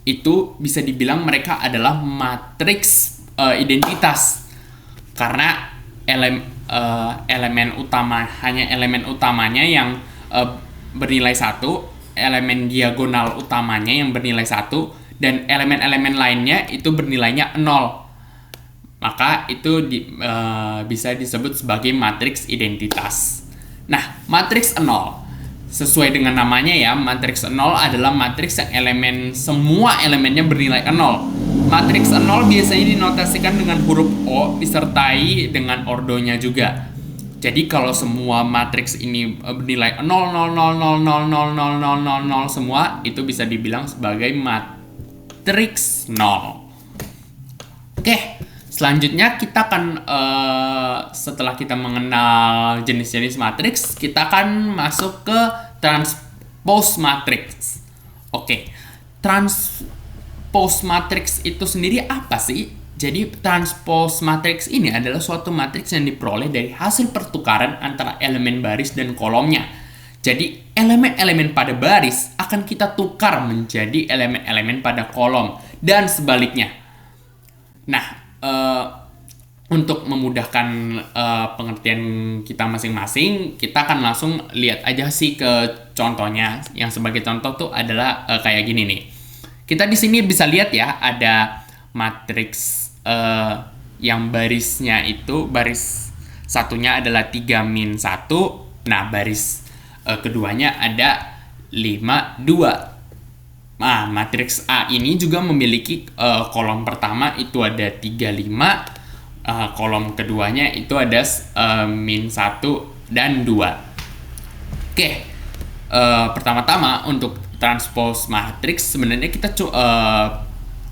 itu bisa dibilang mereka adalah matriks identitas karena elemen utama, hanya elemen utamanya yang bernilai 1, elemen diagonal utamanya yang bernilai 1, dan elemen-elemen lainnya itu bernilainya 0. Maka itu bisa disebut sebagai matriks identitas. Nah, matriks 0 sesuai dengan namanya ya, matriks 0 adalah matriks yang semua elemennya bernilai 0. Matriks 0 biasanya dinotasikan dengan huruf O disertai dengan ordonya juga. Jadi kalau semua matriks ini bernilai 0, 0, 0, 0, 0, 0, 0, 0, 0, 0 semua, itu bisa dibilang sebagai matriks 0. Oke, selanjutnya kita akan setelah kita mengenal jenis-jenis matriks, kita akan masuk ke transpose matrix. Oke, transpose matrix itu sendiri apa sih? Jadi transpose matrix ini adalah suatu matriks yang diperoleh dari hasil pertukaran antara elemen baris dan kolomnya. Jadi elemen-elemen pada baris akan kita tukar menjadi elemen-elemen pada kolom dan sebaliknya. Nah, untuk memudahkan pengertian kita masing-masing, kita akan langsung lihat aja sih ke contohnya. Yang sebagai contoh tuh adalah kayak gini nih. Kita di sini bisa lihat ya, ada matriks yang barisnya itu baris satunya adalah 3-1. Nah, baris keduanya ada 5-2. Nah, matriks A ini juga memiliki kolom pertama itu ada 3-5, kolom keduanya itu ada -1 dan 2. Oke, pertama-tama untuk transpose matriks sebenarnya kita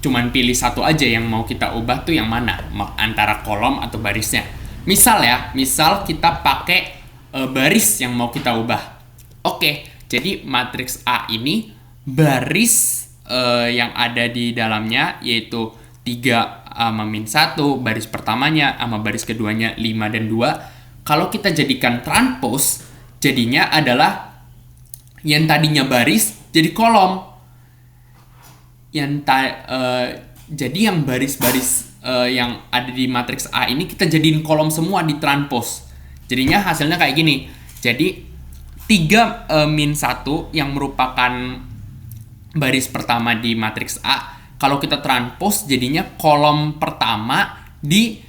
cuman pilih satu aja yang mau kita ubah tuh yang mana, antara kolom atau barisnya. Misal kita pakai baris yang mau kita ubah. Oke, jadi matriks A ini baris yang ada di dalamnya yaitu 3-1, baris pertamanya sama baris keduanya 5 dan 2. Kalau kita jadikan transpose, jadinya adalah yang tadinya baris jadi kolom. Jadi yang baris-baris yang ada di matriks A ini kita jadiin kolom semua di transpose. Jadinya hasilnya kayak gini. Jadi 3-1 yang merupakan baris pertama di matriks A, kalau kita transpose jadinya kolom pertama di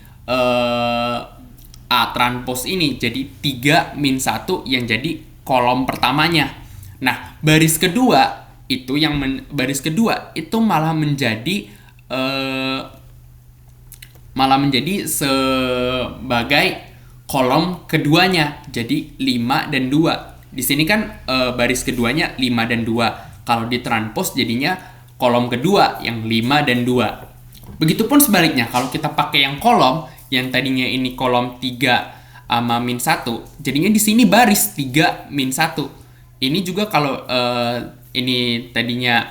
A transpose ini. Jadi 3-1 yang jadi kolom pertamanya. Nah, baris kedua itu malah menjadi sebagai kolom keduanya. Jadi 5 dan 2. Di sini kan baris keduanya 5 dan 2. Kalau ditranspose jadinya kolom kedua yang 5 dan 2. Begitupun sebaliknya, kalau kita pakai yang kolom, yang tadinya ini kolom 3-1, jadinya di sini baris 3-1. Ini juga kalau ini tadinya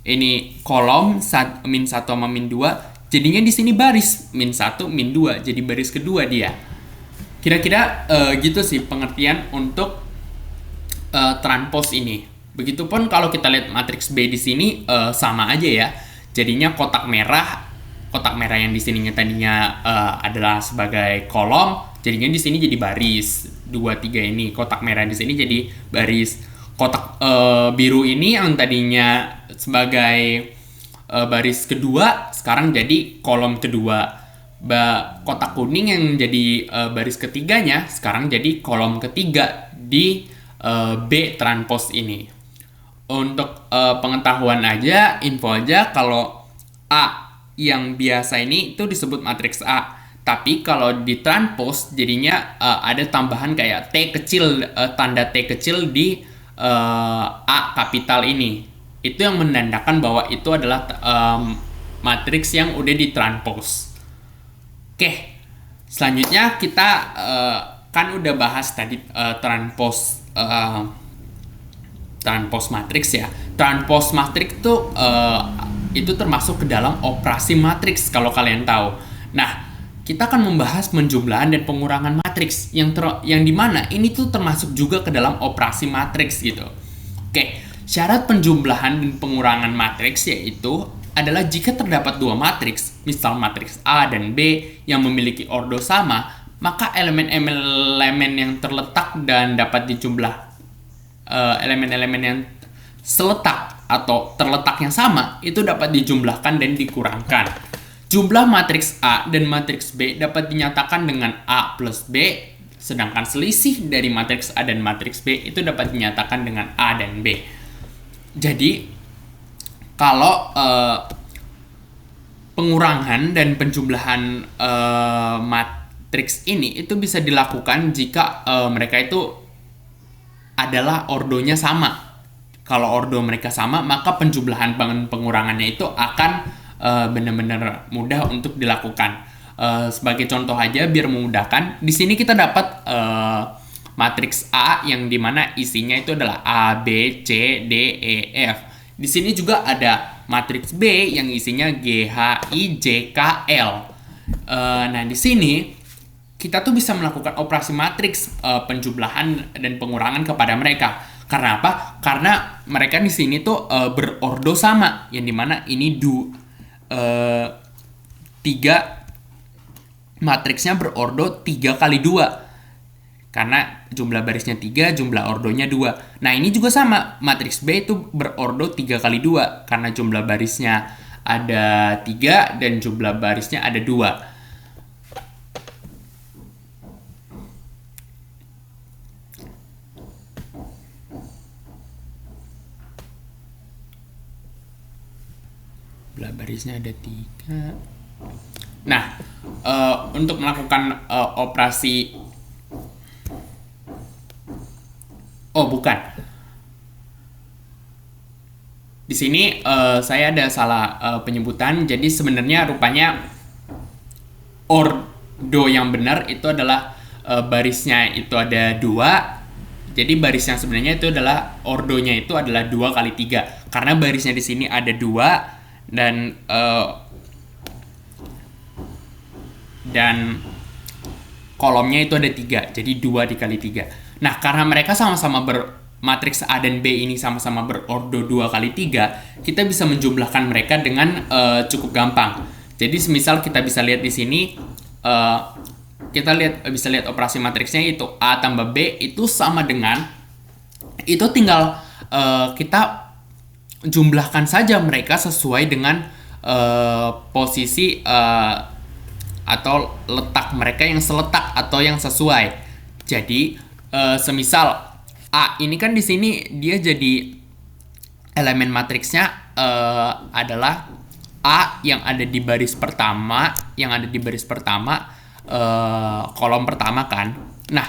ini kolom -1 sama -2, jadinya di sini baris -1 -2, jadi baris kedua dia. Kira-kira gitu sih pengertian untuk transpose ini. Begitupun kalau kita lihat matriks B di sini sama aja ya. Jadinya kotak merah yang di sininya tadinya adalah sebagai kolom, jadinya di sini jadi baris 2, 3 ini. Kotak merah di sini jadi baris. Kotak biru ini yang tadinya sebagai baris kedua sekarang jadi kolom kedua. Kotak kuning yang jadi baris ketiganya sekarang jadi kolom ketiga di B transpose ini. Untuk pengetahuan aja, info aja, kalau A yang biasa ini itu disebut matriks A. Tapi kalau di transpose jadinya ada tambahan kayak T kecil, tanda T kecil di A kapital ini. Itu yang menandakan bahwa itu adalah matriks yang udah ditranspose. Oke, selanjutnya kita kan udah bahas tadi transpose matriks ya. Transpose matriks itu termasuk ke dalam operasi matriks kalau kalian tahu. Nah, kita akan membahas penjumlahan dan pengurangan matriks yang dimana ini tuh termasuk juga ke dalam operasi matriks gitu. Oke, syarat penjumlahan dan pengurangan matriks yaitu adalah jika terdapat dua matriks, misal matriks A dan B yang memiliki ordo sama, maka elemen-elemen yang terletak dan dapat dijumlah elemen-elemen yang seletak atau terletak yang sama itu dapat dijumlahkan dan dikurangkan. Jumlah matriks A dan matriks B dapat dinyatakan dengan A plus B, sedangkan selisih dari matriks A dan matriks B itu dapat dinyatakan dengan A dan B. Jadi, kalau pengurangan dan penjumlahan matriks ini itu bisa dilakukan jika mereka itu adalah ordonya sama. Kalau ordo mereka sama, maka penjumlahan dan pengurangannya itu akan benar-benar mudah untuk dilakukan. Sebagai contoh aja biar memudahkan, di sini kita dapat matriks A yang dimana isinya itu adalah A, B, C, D, E, F. Di sini juga ada matriks B yang isinya G, H, I, J, K, L. Nah, di sini kita tuh bisa melakukan operasi matriks penjumlahan dan pengurangan kepada mereka. Karena apa? Karena mereka di sini tuh berordo sama, yang dimana ini 3 matriksnya berordo 3 kali 2. Karena jumlah barisnya 3, jumlah ordonya 2. Nah, ini juga sama. Matriks B itu berordo 3 kali 2. Karena jumlah barisnya ada 3 dan jumlah barisnya ada 2. Jumlah barisnya ada 3. Nah, untuk melakukan operasi... Oh, bukan. Di sini saya ada salah penyebutan. Jadi sebenarnya rupanya ordo yang benar itu adalah barisnya itu ada 2. Jadi baris yang sebenarnya itu adalah ordonya itu adalah 2 kali 3. Karena barisnya di sini ada 2 dan kolomnya itu ada 3. Jadi 2 dikali 3. Nah, karena mereka sama-sama matriks A dan B ini sama-sama berordo 2 kali 3, kita bisa menjumlahkan mereka dengan cukup gampang. Jadi semisal kita bisa lihat di sini, kita bisa lihat operasi matriksnya itu A tambah B itu sama dengan, itu tinggal kita jumlahkan saja mereka sesuai dengan posisi atau letak mereka yang seletak atau yang sesuai. Jadi semisal A ini kan di sini dia jadi elemen matriksnya adalah A yang ada di baris pertama, kolom pertama kan. Nah,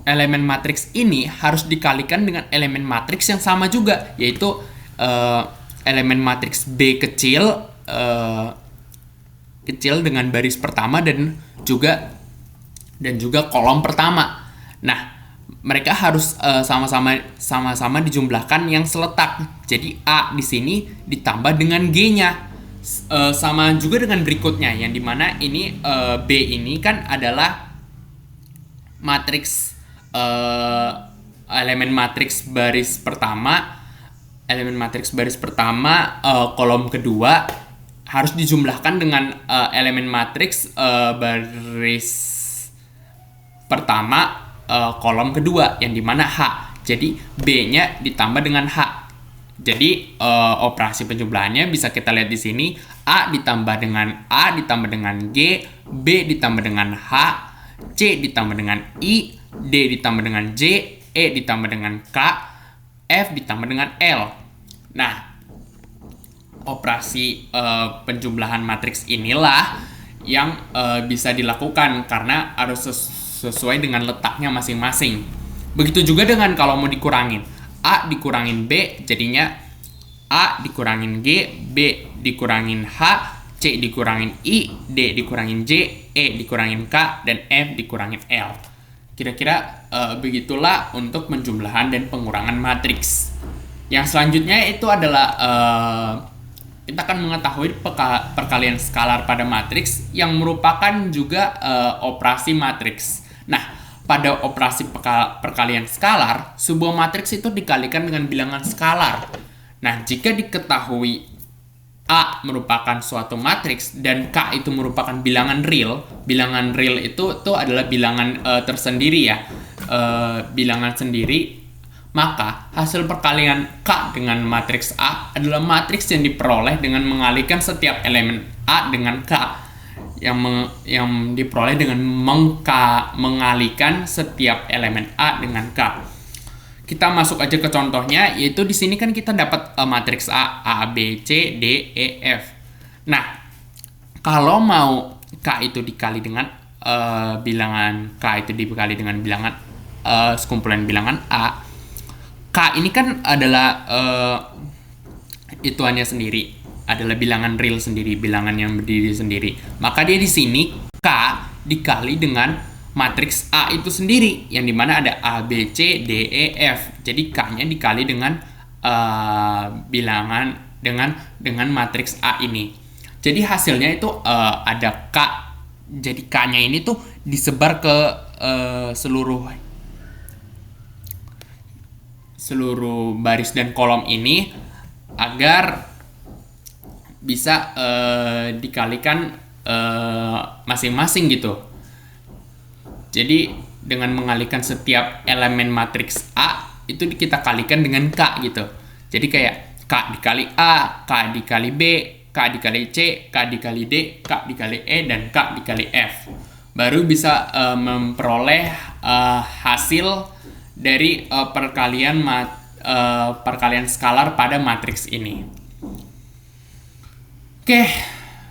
elemen matriks ini harus dikalikan dengan elemen matriks yang sama juga, yaitu elemen matriks B kecil dengan baris pertama dan juga kolom pertama. Nah, mereka harus sama-sama dijumlahkan yang seletak. Jadi A di sini ditambah dengan G-nya. Sama juga dengan berikutnya, yang dimana ini B ini kan adalah matriks elemen matriks baris pertama, kolom kedua harus dijumlahkan dengan elemen matriks baris pertama kolom kedua, yang dimana H. Jadi B-nya ditambah dengan H. Jadi operasi penjumlahannya bisa kita lihat di sini, A ditambah dengan A ditambah dengan G, B ditambah dengan H, C ditambah dengan I, D ditambah dengan J, E ditambah dengan K, F ditambah dengan L. Nah, operasi penjumlahan matriks inilah yang bisa dilakukan karena harus sesuai dengan letaknya masing-masing. Begitu juga dengan kalau mau dikurangin. A dikurangin B jadinya A dikurangin G, B dikurangin H, C dikurangin I, D dikurangin J, E dikurangin K, dan F dikurangin L. Kira-kira begitulah untuk penjumlahan dan pengurangan matriks. Yang selanjutnya itu adalah kita akan mengetahui perkalian skalar pada matriks yang merupakan juga operasi matriks. Nah, pada operasi perkalian skalar, sebuah matriks itu dikalikan dengan bilangan skalar. Nah, jika diketahui A merupakan suatu matriks dan K itu merupakan bilangan real itu adalah bilangan tersendiri ya, bilangan sendiri, maka hasil perkalian K dengan matriks A adalah matriks yang diperoleh dengan mengalihkan setiap elemen A dengan K, yang diperoleh dengan mengalihkan setiap elemen A dengan K. Kita masuk aja ke contohnya, yaitu di sini kan kita dapat matriks A, B, C, D, E, F. Nah, kalau mau K itu dikali dengan bilangan K itu dikali dengan bilangan sekumpulan bilangan A, K ini kan adalah ituannya sendiri, adalah bilangan real sendiri, bilangan yang berdiri sendiri. Maka dia di sini K dikali dengan matriks A itu sendiri, yang dimana ada A, B, C, D, E, F. Jadi K-nya dikali dengan bilangan dengan matriks A ini. Jadi hasilnya itu ada K. Jadi K-nya ini tuh disebar ke seluruh baris dan kolom ini agar bisa dikalikan masing-masing gitu. Jadi dengan mengalihkan setiap elemen matriks A itu kita kalikan dengan K gitu. Jadi kayak K dikali A, K dikali B, K dikali C, K dikali D, K dikali E, dan K dikali F. Baru bisa memperoleh hasil dari perkalian skalar pada matriks ini. Oke,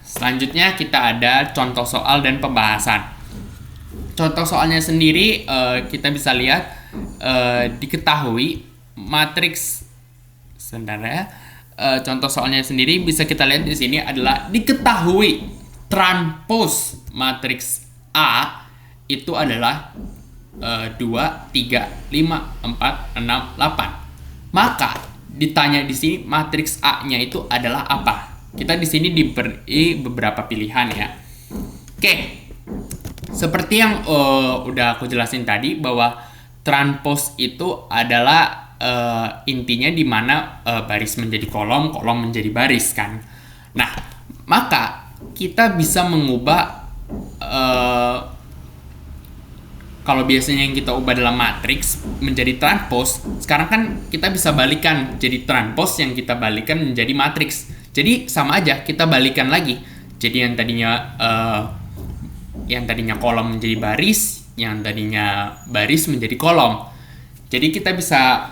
selanjutnya kita ada contoh soal dan pembahasan. Contoh soalnya sendiri kita bisa lihat diketahui matriks contoh soalnya sendiri bisa kita lihat di sini adalah diketahui transpos matriks A itu adalah 2, 3, 5, 4, 6, 8. Maka ditanya di sini matriks A-nya itu adalah apa? Kita di sini diberi beberapa pilihan ya. Oke. Seperti yang udah aku jelasin tadi bahwa transpos itu adalah intinya di mana baris menjadi kolom, kolom menjadi baris kan. Nah, maka kita bisa mengubah kalau biasanya yang kita ubah dalam matriks menjadi transpos, sekarang kan kita bisa balikan jadi transpos yang kita balikan menjadi matriks. Jadi sama aja, kita balikan lagi. Jadi yang tadinya kolom menjadi baris, yang tadinya baris menjadi kolom. Jadi kita bisa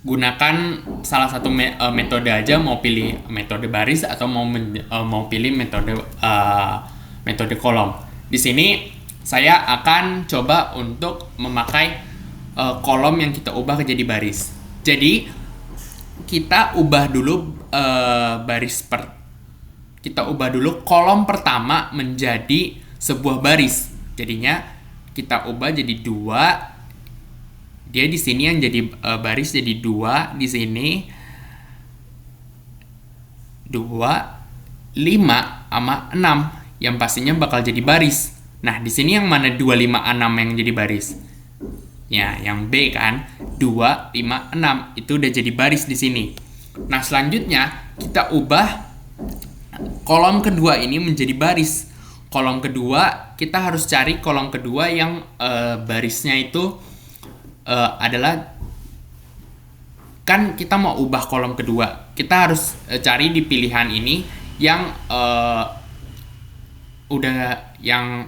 gunakan salah satu metode aja, mau pilih metode baris atau mau pilih metode kolom. Di sini saya akan coba untuk memakai kolom yang kita ubah ke jadi baris. Jadi kita ubah dulu kita ubah dulu kolom pertama menjadi sebuah baris. Jadinya kita ubah jadi 2. Dia di sini yang jadi baris jadi 2, di sini 2, 5 sama 6 yang pastinya bakal jadi baris. Nah, di sini yang mana 2, 5, 6 yang jadi baris? Ya, yang B kan. 2, 5, 6 itu udah jadi baris di sini. Nah, selanjutnya kita ubah kolom kedua ini menjadi baris. Kolom kedua, kita harus cari kolom kedua yang barisnya itu adalah, kan kita mau ubah kolom kedua. Kita harus cari di pilihan ini yang yang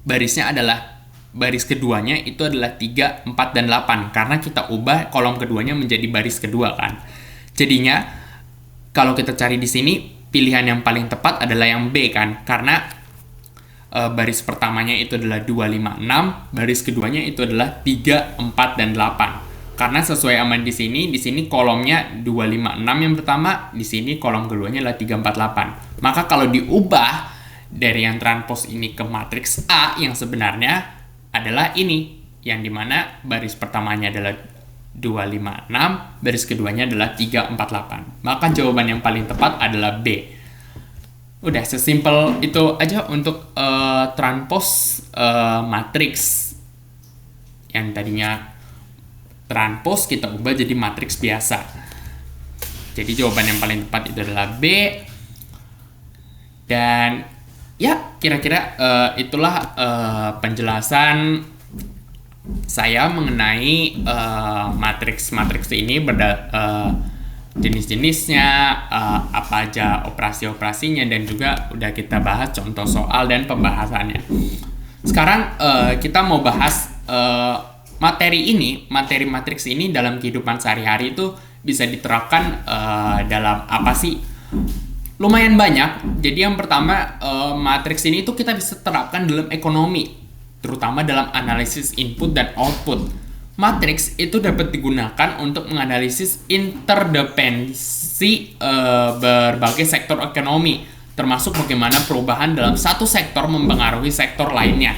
barisnya adalah baris keduanya itu adalah 3, 4, dan 8 karena kita ubah kolom keduanya menjadi baris kedua kan. Jadinya kalau kita cari di sini pilihan yang paling tepat adalah yang B kan, karena baris pertamanya itu adalah 2, 5, 6, baris keduanya itu adalah 3, 4, dan 8. Karena sesuai sama di sini kolomnya 2, 5, 6 yang pertama, di sini kolom keduanya adalah 3, 4, 8. Maka kalau diubah dari yang transpos ini ke matriks A yang sebenarnya adalah ini, yang dimana baris pertamanya adalah 2, 5, 6, baris keduanya adalah 3, 4, 8. Maka jawaban yang paling tepat adalah B. Udah sesimpel itu aja untuk transpos matriks. Yang tadinya transpos kita ubah jadi matriks biasa. Jadi jawaban yang paling tepat itu adalah B. Dan ya, kira-kira itulah penjelasan saya mengenai matriks ini, jenis-jenisnya, apa aja operasi-operasinya, dan juga udah kita bahas contoh soal dan pembahasannya. Sekarang kita mau bahas materi matriks ini dalam kehidupan sehari-hari itu bisa diterapkan dalam apa sih? Lumayan banyak. Jadi yang pertama, matriks ini tuh kita bisa terapkan dalam ekonomi, terutama dalam analisis input dan output. Matriks itu dapat digunakan untuk menganalisis interdependensi berbagai sektor ekonomi, termasuk bagaimana perubahan dalam satu sektor mempengaruhi sektor lainnya.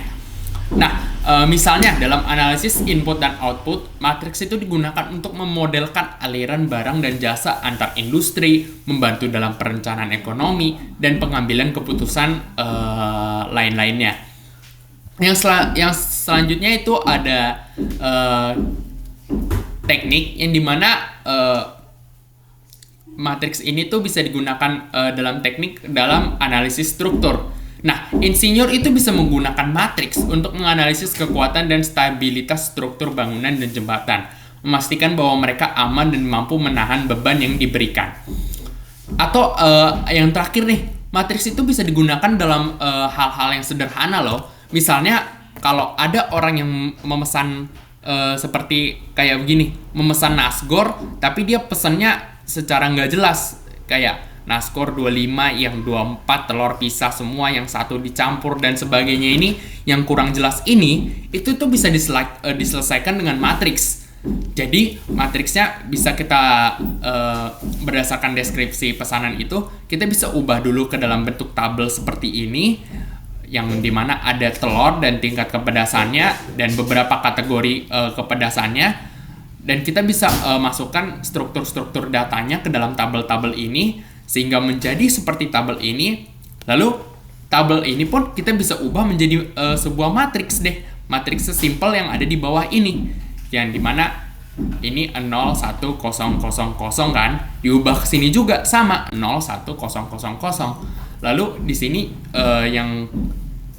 Nah, misalnya dalam analisis input dan output, matriks itu digunakan untuk memodelkan aliran barang dan jasa antar industri, membantu dalam perencanaan ekonomi, dan pengambilan keputusan lain-lainnya. Yang selanjutnya itu ada teknik yang dimana matriks ini tuh bisa digunakan dalam teknik dalam analisis struktur. Nah, insinyur itu bisa menggunakan matriks untuk menganalisis kekuatan dan stabilitas struktur bangunan dan jembatan, memastikan bahwa mereka aman dan mampu menahan beban yang diberikan. Atau yang terakhir nih, matriks itu bisa digunakan dalam hal-hal yang sederhana loh. Misalnya kalau ada orang yang memesan seperti kayak begini, memesan nasgor, tapi dia pesannya secara nggak jelas, kayak nasgor 25 yang 24 telur pisah semua, yang satu dicampur dan sebagainya. Ini yang kurang jelas ini, itu tuh bisa diselesaikan dengan matriks. Jadi matriksnya bisa kita berdasarkan deskripsi pesanan itu, kita bisa ubah dulu ke dalam bentuk tabel seperti ini, yang dimana ada telur dan tingkat kepedasannya dan beberapa kategori kepedasannya, dan kita bisa masukkan struktur-struktur datanya ke dalam tabel-tabel ini sehingga menjadi seperti tabel ini. Lalu tabel ini pun kita bisa ubah menjadi sebuah matriks deh, matriks sesimpel yang ada di bawah ini, yang dimana ini 0 1 0 0 0 kan, diubah ke sini juga sama 0 1 0 0 0. Lalu di sini yang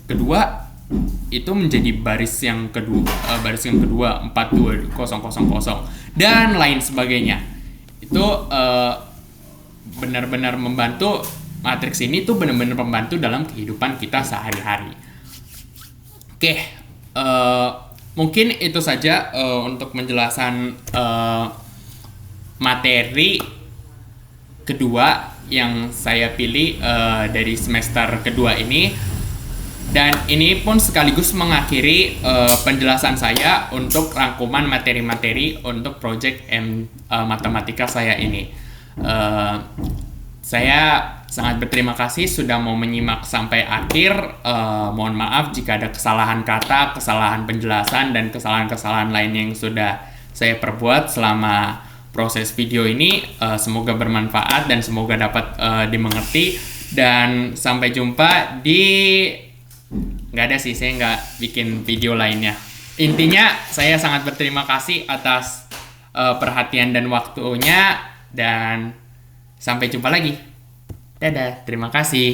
kedua itu menjadi baris yang kedua 4 2 0 0 0 dan lain sebagainya. Itu benar-benar membantu, matriks ini tuh benar-benar membantu dalam kehidupan kita sehari-hari. Oke, mungkin itu saja untuk menjelaskan materi kedua yang saya pilih dari semester kedua ini. Dan ini pun sekaligus mengakhiri penjelasan saya untuk rangkuman materi-materi untuk project matematika saya ini. Saya sangat berterima kasih sudah mau menyimak sampai akhir. Mohon maaf jika ada kesalahan kata, kesalahan penjelasan, dan kesalahan-kesalahan lain yang sudah saya perbuat selama proses video ini. Semoga bermanfaat dan semoga dapat dimengerti. Dan sampai jumpa di... Nggak ada sih, saya nggak bikin video lainnya. Intinya, saya sangat berterima kasih atas perhatian dan waktunya. Dan sampai jumpa lagi. Dadah, terima kasih.